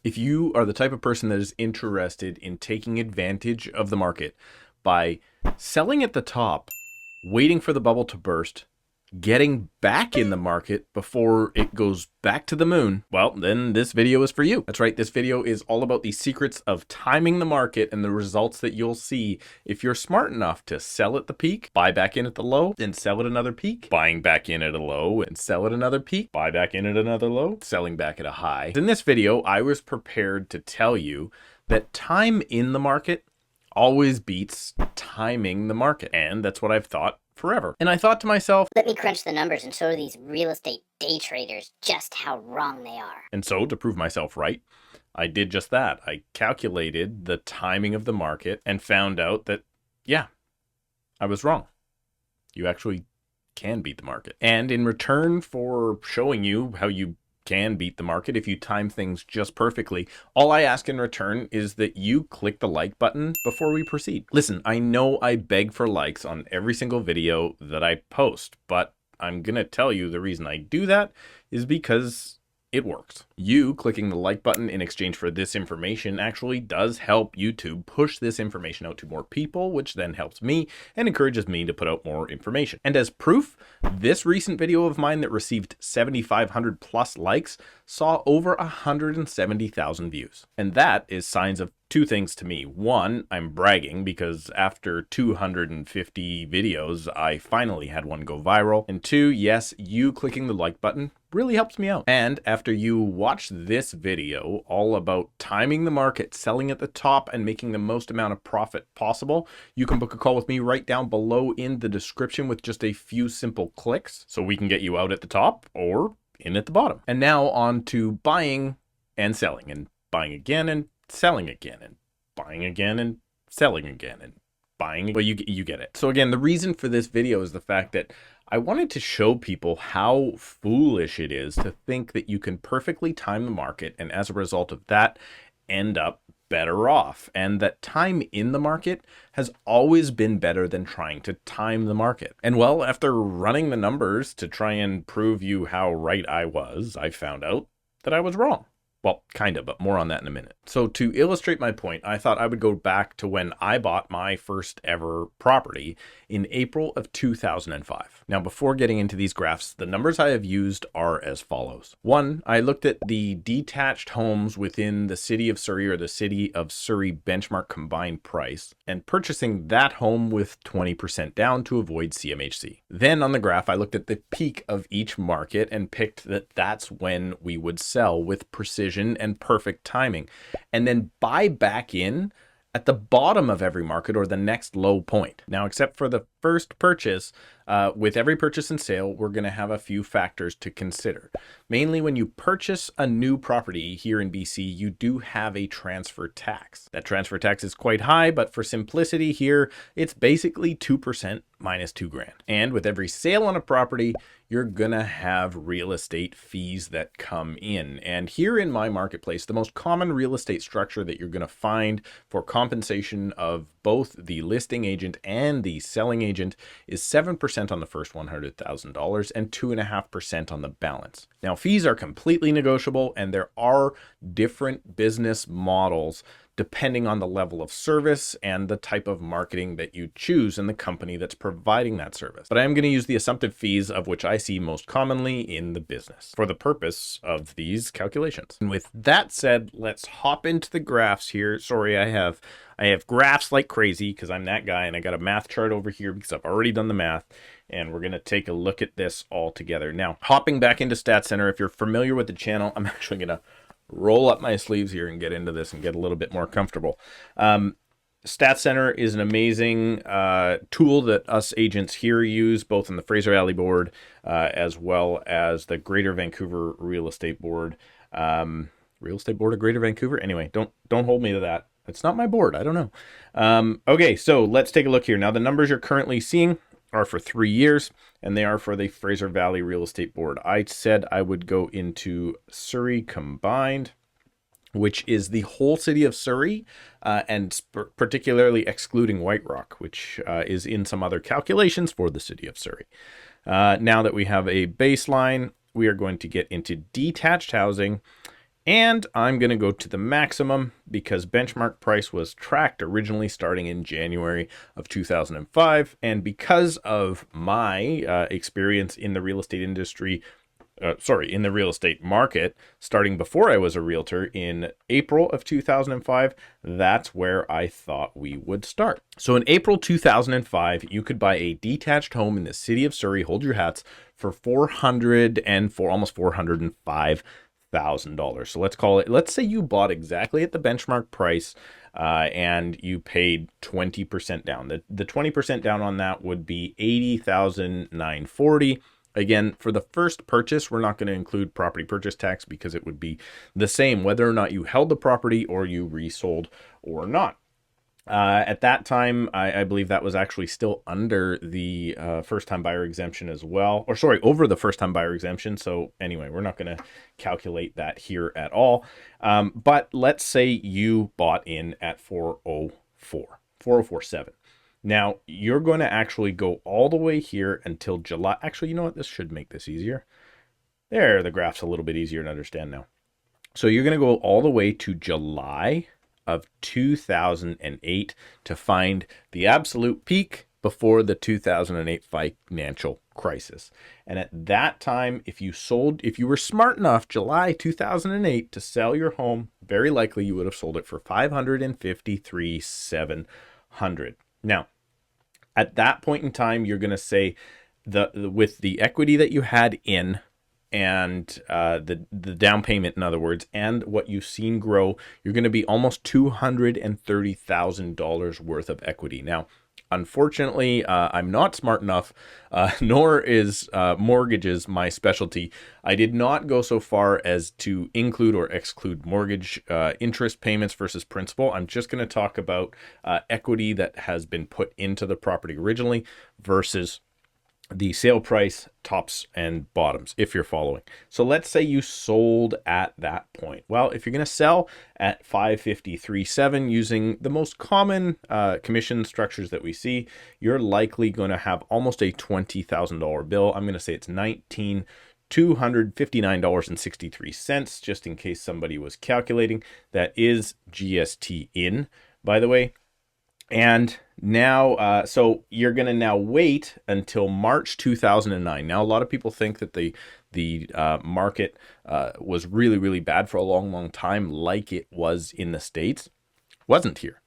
If you are the type of person that is interested in taking advantage of the market by selling at the top, waiting for the bubble to burst, getting back in the market before it goes back to the moon, well, then this video is for you. That's right, this video is all about the secrets of timing the market and the results that you'll see if you're smart enough to sell at the peak, buy back in at the low, then sell at another peak, buying back in at a low and sell at another peak, buy back in at another low, selling back at a high. In this video, I was prepared to tell you that time in the market always beats timing the market. And that's what I've thought forever. And I thought to myself, let me crunch the numbers and show these real estate day traders just how wrong they are. And so to prove myself right, I did just that. I calculated the timing of the market and found out that, yeah, I was wrong. You actually can beat the market. And in return for showing you how you can beat the market if you time things just perfectly, all I ask in return is that you click the like button before we proceed. Listen, I know I beg for likes on every single video that I post, but I'm gonna tell you the reason I do that is because it works. You clicking the like button in exchange for this information actually does help YouTube push this information out to more people, which then helps me and encourages me to put out more information. And as proof, this recent video of mine that received 7,500 plus likes saw over 170,000 views. And that is signs of two things to me. One, I'm bragging because after 250 videos, I finally had one go viral. And two, yes, you clicking the like button really helps me out. And after you watch this video all about timing the market, selling at the top, and making the most amount of profit possible, you can book a call with me right down below in the description with just a few simple clicks so we can get you out at the top or in at the bottom. And now on to buying and selling, and buying again and selling again, and buying again and selling again, and buying. Well, you get it. So again, the reason for this video is the fact that I wanted to show people how foolish it is to think that you can perfectly time the market and as a result of that end up better off, and that time in the market has always been better than trying to time the market. And well, after running the numbers to try and prove you how right I was, I found out that I was wrong. Well, kind of, but more on that in a minute. So to illustrate my point, I thought I would go back to when I bought my first ever property in April of 2005. Now, before getting into these graphs, the numbers I have used are as follows. One, I looked at the detached homes within the city of Surrey, or the city of Surrey benchmark combined price, and purchasing that home with 20% down to avoid CMHC. Then on the graph, I looked at the peak of each market and picked that that's when we would sell with precision and perfect timing, and then buy back in at the bottom of every market or the next low point. Now, except for the first purchase, with every purchase and sale, we're going to have a few factors to consider. Mainly when you purchase a new property here in BC, you do have a transfer tax. That transfer tax is quite high, but for simplicity here, it's basically 2% minus $2,000. And with every sale on a property, you're gonna have real estate fees that come in. And here in my marketplace, the most common real estate structure that you're gonna find for compensation of both the listing agent and the selling agent is 7% on the first $100,000 and 2.5% on the balance. Now, fees are completely negotiable, and there are different business models depending on the level of service and the type of marketing that you choose and the company that's providing that service. But I am going to use the assumptive fees, of which I see most commonly in the business, for the purpose of these calculations. And with that said, let's hop into the graphs here. Sorry, I have graphs like crazy because I'm that guy, and I got a math chart over here because I've already done the math, and we're going to take a look at this all together. Now, hopping back into StatCenter, if you're familiar with the channel, I'm actually going to roll up my sleeves here and get into this and get a little bit more comfortable. StatCenter is an amazing tool that us agents here use, both in the Fraser Valley board as well as the Greater Vancouver Real Estate Board. Real Estate Board of Greater Vancouver? Anyway, don't hold me to that. It's not my board. I don't know. Okay, so let's take a look here. Now, the numbers you're currently seeing are for 3 years, and they are for the Fraser Valley Real Estate Board. I said I would go into Surrey combined, which is the whole city of Surrey, and particularly excluding White Rock, which is in some other calculations for the city of Surrey. Now that we have a baseline, we are going to get into detached housing And I'm going to go to the maximum because benchmark price was tracked originally starting in January of 2005. And because of my experience in the real estate industry, in the real estate market, starting before I was a realtor in April of 2005, that's where I thought we would start. So in April 2005, you could buy a detached home in the city of Surrey, hold your hats, for almost $405,000. So let's say you bought exactly at the benchmark price and you paid 20% down. The 20% down on that would be $80,940. Again, for the first purchase, we're not going to include property purchase tax because it would be the same whether or not you held the property or you resold or not. At that time, I believe that was actually still under the first-time buyer exemption as well. Over the first-time buyer exemption. So anyway, we're not going to calculate that here at all. But let's say you bought in at 404.7. Now, you're going to actually go all the way here until July. Actually, you know what? This should make this easier. There, the graph's a little bit easier to understand now. So you're going to go all the way to July of 2008 to find the absolute peak before the 2008 financial crisis. And at that time, if you were smart enough, July 2008 to sell your home, very likely you would have sold it for $553,700. Now, at that point in time, you're going to say with the equity that you had in and the down payment, in other words, and what you've seen grow, you're going to be almost $230,000 worth of equity. Now, unfortunately, I'm not smart enough, nor is mortgages my specialty. I did not go so far as to include or exclude mortgage interest payments versus principal. I'm just going to talk about equity that has been put into the property originally versus the sale price, tops and bottoms, if you're following. So let's say you sold at that point. Well, if you're going to sell at $553,700 using the most common commission structures that we see, you're likely going to have almost a $20,000 bill. I'm going to say it's $19,259.63, just in case somebody was calculating. That is GST in, by the way. And now, so you're going to now wait until March 2009. Now, a lot of people think that the market was really, really bad for a long, long time, like it was in the States. Wasn't here.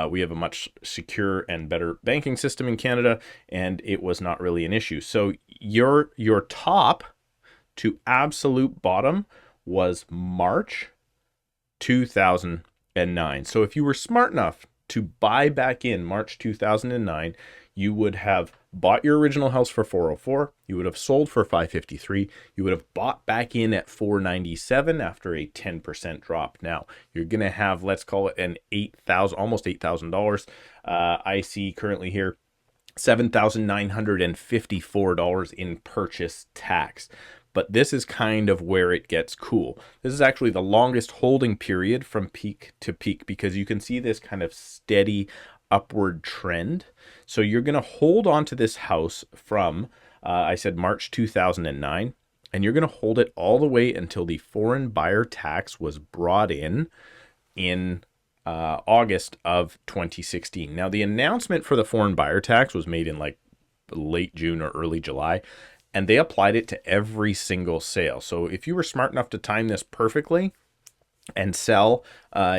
We have a much secure and better banking system in Canada, and it was not really an issue. So your top to absolute bottom was March 2009. So if you were smart enough to buy back in March 2009, you would have bought your original house for 404, you would have sold for 553, you would have bought back in at 497 after a 10% drop. Now, you're going to have, let's call it an almost $8,000. I see currently here $7,954 in purchase tax. But this is kind of where it gets cool. This is actually the longest holding period from peak to peak because you can see this kind of steady upward trend. So you're going to hold on to this house from, I said March 2009, and you're going to hold it all the way until the foreign buyer tax was brought in August of 2016. Now, the announcement for the foreign buyer tax was made in like late June or early July. And they applied it to every single sale. So if you were smart enough to time this perfectly and sell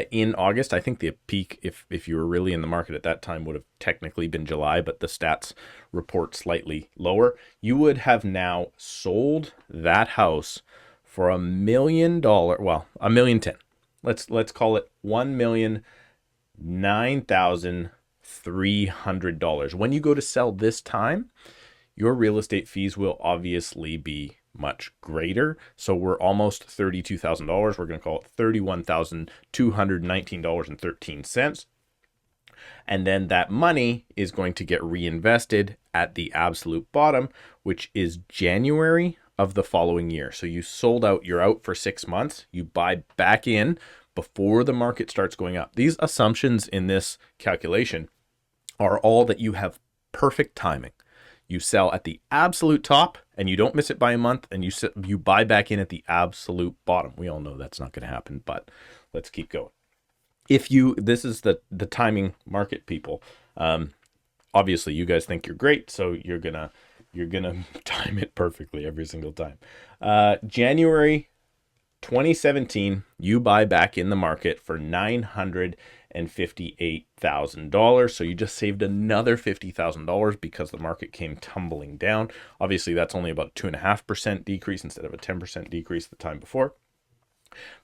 in August, I think the peak, if you were really in the market at that time, would have technically been July, but the stats report slightly lower. You would have now sold that house for $1 million. Well, $1,010,000. Let's call it $1,009,300. When you go to sell this time, your real estate fees will obviously be much greater. So we're almost $32,000. We're going to call it $31,219.13. And then that money is going to get reinvested at the absolute bottom, which is January of the following year. So you sold out, you're out for 6 months. You buy back in before the market starts going up. These assumptions in this calculation are all that you have perfect timing. You sell at the absolute top and you don't miss it by a month, and you buy back in at the absolute bottom. We all know that's not going to happen, but let's keep going. This is the timing market, people. Obviously you guys think you're great, so you're gonna time it perfectly every single time. January 2017, you buy back in the market for $958,000. So you just saved another $50,000 because the market came tumbling down. Obviously, that's only about a 2.5% decrease instead of a 10% decrease the time before.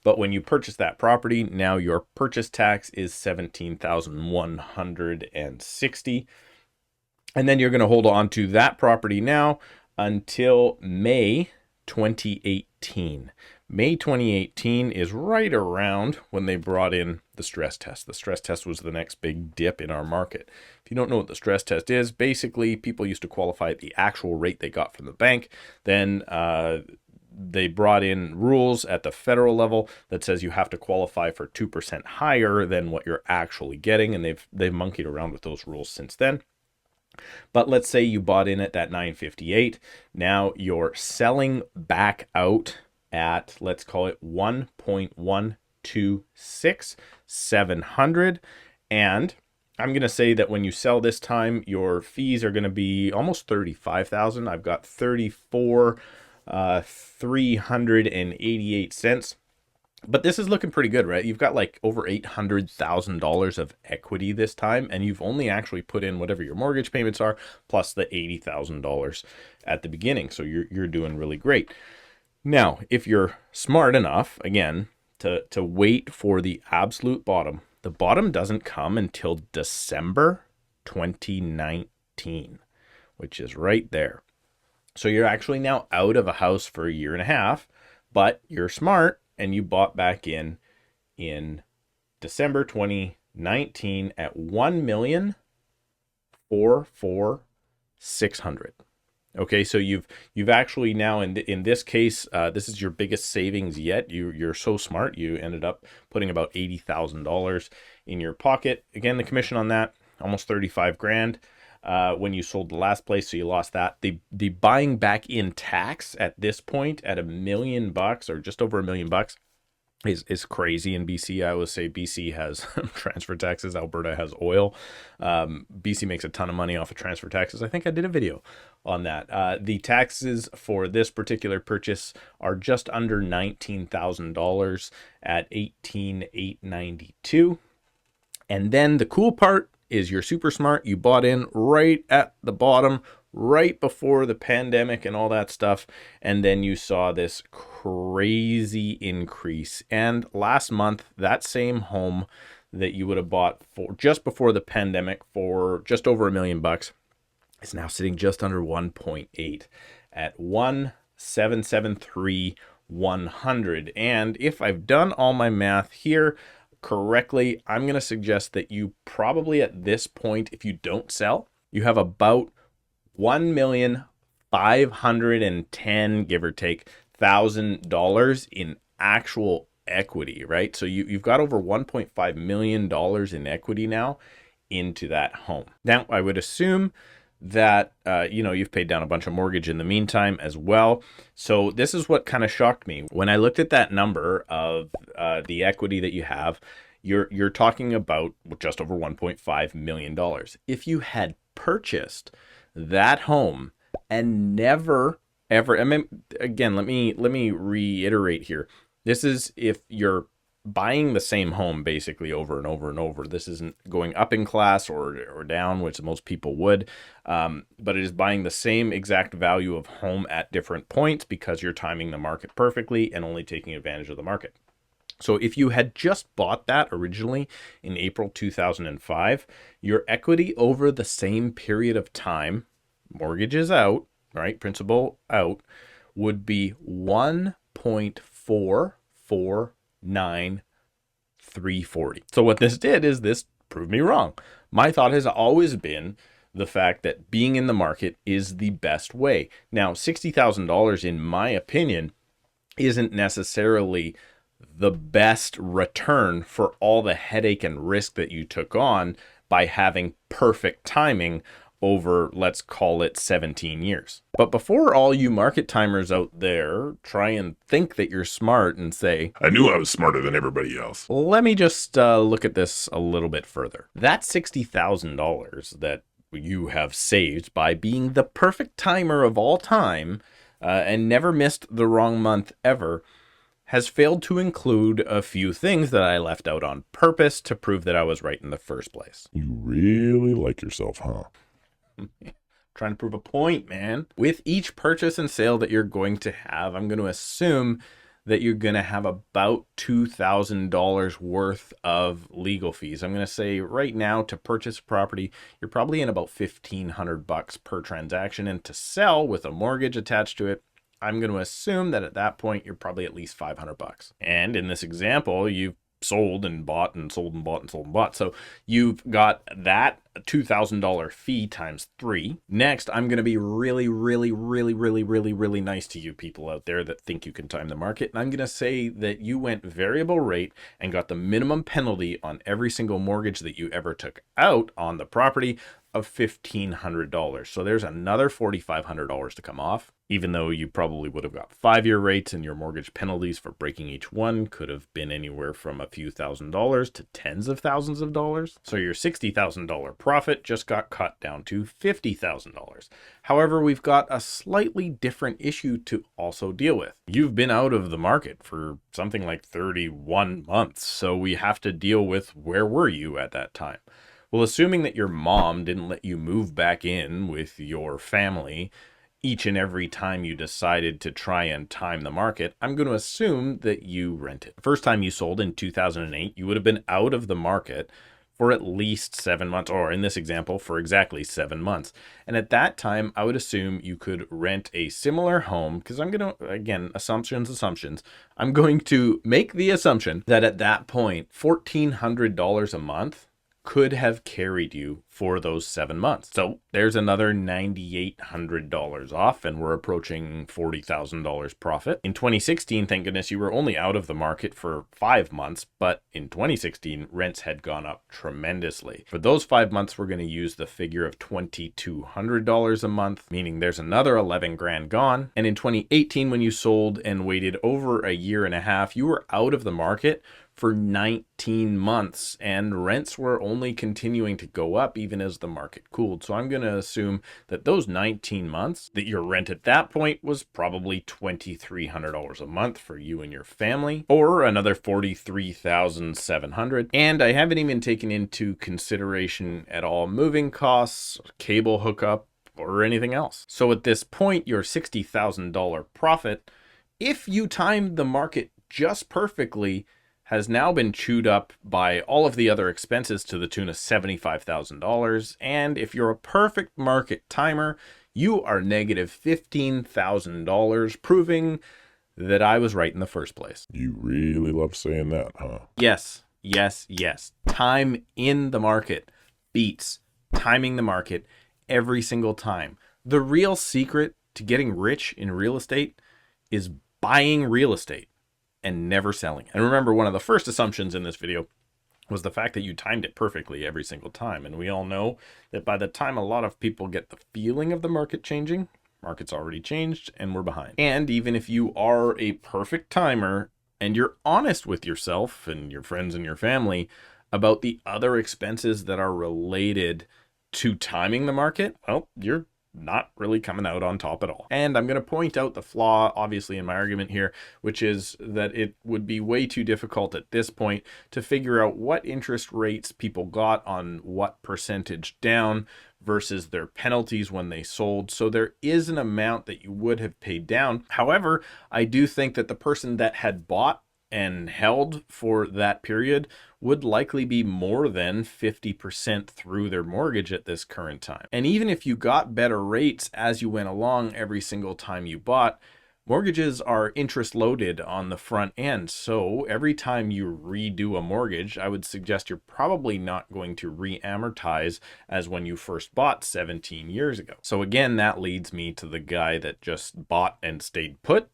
But when you purchase that property, now your purchase tax is $17,160. And then you're going to hold on to that property now until May 2018. May 2018 is right around when they brought in the stress test. The stress test was the next big dip in our market. If you don't know what the stress test is, basically people used to qualify at the actual rate they got from the bank. Then they brought in rules at the federal level that says you have to qualify for 2% higher than what you're actually getting, and they've monkeyed around with those rules since then. But let's say you bought in at that 958. Now you're selling back out at, let's call it 1.126 700, and I'm going to say that when you sell this time, your fees are going to be almost 35,000. I've got 388 cents. But this is looking pretty good, right? You've got like over $800,000 of equity this time, and you've only actually put in whatever your mortgage payments are, plus the $80,000 at the beginning. So you're doing really great. Now, if you're smart enough, again, to wait for the absolute bottom, the bottom doesn't come until December 2019, which is right there. So you're actually now out of a house for a year and a half, but you're smart and you bought back in December 2019 at $1,446,600. Okay, so you've actually now in this case, this is your biggest savings yet. You're so smart. You ended up putting about $80,000 in your pocket. Again, the commission on that almost 35 grand. When you sold the last place, so you lost that. The buying back in tax at this point at $1 million or just over $1 million is crazy in BC. I always say BC has transfer taxes. Alberta has oil. BC makes a ton of money off of transfer taxes. I think I did a video on that. The taxes for this particular purchase are just under $19,000 at $18,892. And then the cool part is you're super smart. You bought in right at the bottom, right before the pandemic and all that stuff. And then you saw this crazy increase. And last month, that same home that you would have bought for just before the pandemic for just over $1 million is now sitting just under 1.8 at 1,773,100. And if I've done all my math here correctly, I'm going to suggest that you probably at this point, if you don't sell, you have about $1,510,000, give or take, $1,000 in actual equity, right? So you've got over $1.5 million in equity now into that home. Now, I would assume that you've paid down a bunch of mortgage in the meantime as well. So this is what kind of shocked me when I looked at that number of the equity that you have. You're talking about just over $1.5 million. If you had purchased that home and never ever, I mean, again, let me reiterate here. This is if you're buying the same home basically over and over and over. This isn't going up in class or down, which most people would, but it is buying the same exact value of home at different points because you're timing the market perfectly and only taking advantage of the market. So if you had just bought that originally in April 2005, your equity over the same period of time, mortgages out, right, principal out, would be 1.449,340. So what this did is this proved me wrong. My thought has always been the fact that being in the market is the best way. Now, $60,000, in my opinion, isn't necessarily the best return for all the headache and risk that you took on by having perfect timing over, let's call it 17 years. But before all you market timers out there try and think that you're smart and say, I knew I was smarter than everybody else. let me just look at this a little bit further. That $60,000 that you have saved by being the perfect timer of all time and never missed the wrong month ever has failed to include a few things that I left out on purpose to prove that I was right in the first place. You really like yourself, huh? Trying to prove a point, man. With each purchase and sale that you're going to have, I'm going to assume that you're going to have about $2,000 worth of legal fees. I'm going to say right now to purchase a property, you're probably in about $1,500 per transaction, and to sell with a mortgage attached to it, I'm going to assume that at that point, you're probably at least $500. And in this example, you've sold and bought and sold and bought and sold and bought. So you've got that $2,000 fee times 3. Next, I'm going to be really nice to you people out there that think you can time the market. And I'm going to say that you went variable rate and got the minimum penalty on every single mortgage that you ever took out on the property of $1,500. So there's another $4,500 to come off, even though you probably would have got 5-year rates, and your mortgage penalties for breaking each one could have been anywhere from a few $1,000s to tens of thousands of dollars. So your $60,000 profit just got cut down to $50,000. However, we've got a slightly different issue to also deal with. You've been out of the market for something like 31 months, so we have to deal with where were you at that time. Well, assuming that your mom didn't let you move back in with your family each and every time you decided to try and time the market, I'm going to assume that you rented. First time you sold in 2008, you would have been out of the market for at least 7 months, or in this example, for exactly 7 months. And at that time, I would assume you could rent a similar home, because I'm going to, again, assumptions. I'm going to make the assumption that at that point, $1,400 a month could have carried you for those 7 months. So there's another $9,800 off, and we're approaching $40,000 profit. In 2016, thank goodness you were only out of the market for 5 months, but in 2016, rents had gone up tremendously. For those 5 months, we're going to use the figure of $2,200 a month, meaning there's another 11 grand gone. And in 2018, when you sold and waited over a year and a half, you were out of the market for 19 months, and rents were only continuing to go up even as the market cooled. So I'm going to assume that those 19 months that your rent at that point was probably $2,300 a month for you and your family, or another $43,700. And I haven't even taken into consideration at all moving costs, cable hookup, or anything else. So at this point, your $60,000 profit, if you timed the market just perfectly, has now been chewed up by all of the other expenses to the tune of $75,000. And if you're a perfect market timer, you are negative $15,000, proving that I was right in the first place. You really love saying that, huh? Yes. Time in the market beats timing the market every single time. The real secret to getting rich in real estate is buying real estate and never selling it. And remember, one of the first assumptions in this video was the fact that you timed it perfectly every single time. And we all know that by the time a lot of people get the feeling of the market changing, market's already changed and we're behind. And even if you are a perfect timer and you're honest with yourself and your friends and your family about the other expenses that are related to timing the market, well, you're not really coming out on top at all. And I'm going to point out the flaw, obviously, in my argument here, which is that it would be way too difficult at this point to figure out what interest rates people got on what percentage down versus their penalties when they sold. So there is an amount that you would have paid down. However, I do think that the person that had bought and held for that period would likely be more than 50% through their mortgage at this current time. And even if you got better rates as you went along every single time you bought, mortgages are interest loaded on the front end. So every time you redo a mortgage, I would suggest you're probably not going to re-amortize as when you first bought 17 years ago. So again, that leads me to the guy that just bought and stayed put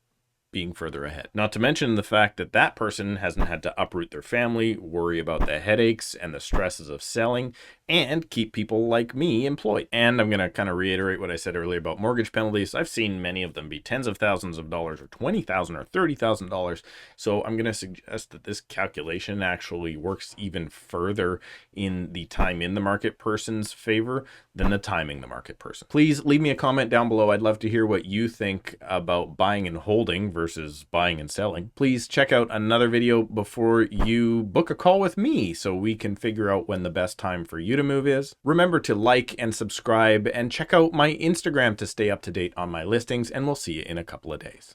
being further ahead. Not to mention the fact that that person hasn't had to uproot their family, worry about the headaches and the stresses of selling, and keep people like me employed. And I'm going to kind of reiterate what I said earlier about mortgage penalties. I've seen many of them be tens of thousands of dollars, or $20,000 or $30,000. So I'm going to suggest that this calculation actually works even further in the time in the market person's favor than the timing the market person. Please leave me a comment down below. I'd love to hear what you think about buying and holding versus buying and selling. Please check out another video before you book a call with me so we can figure out when the best time for you to move is. Remember to like and subscribe and check out my Instagram to stay up to date on my listings, and we'll see you in a couple of days.